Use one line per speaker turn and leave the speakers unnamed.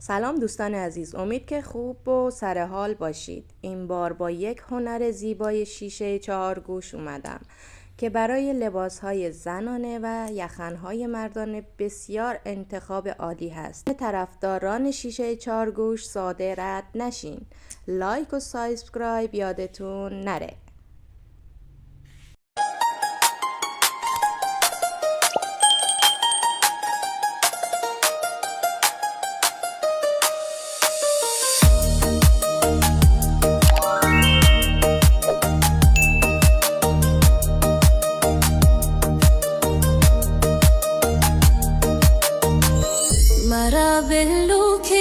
سلام دوستان عزیز، امید که خوب و سر حال باشید. این بار با یک هنر زیبای شیشه 4 گوش اومدم که برای لباسهای زنانه و یخنهای مردانه بسیار انتخاب عالی هست. طرفداران شیشه 4 گوش ساده رد نشین. لایک و سابسکرایب یادتون نره.
مرا بلو که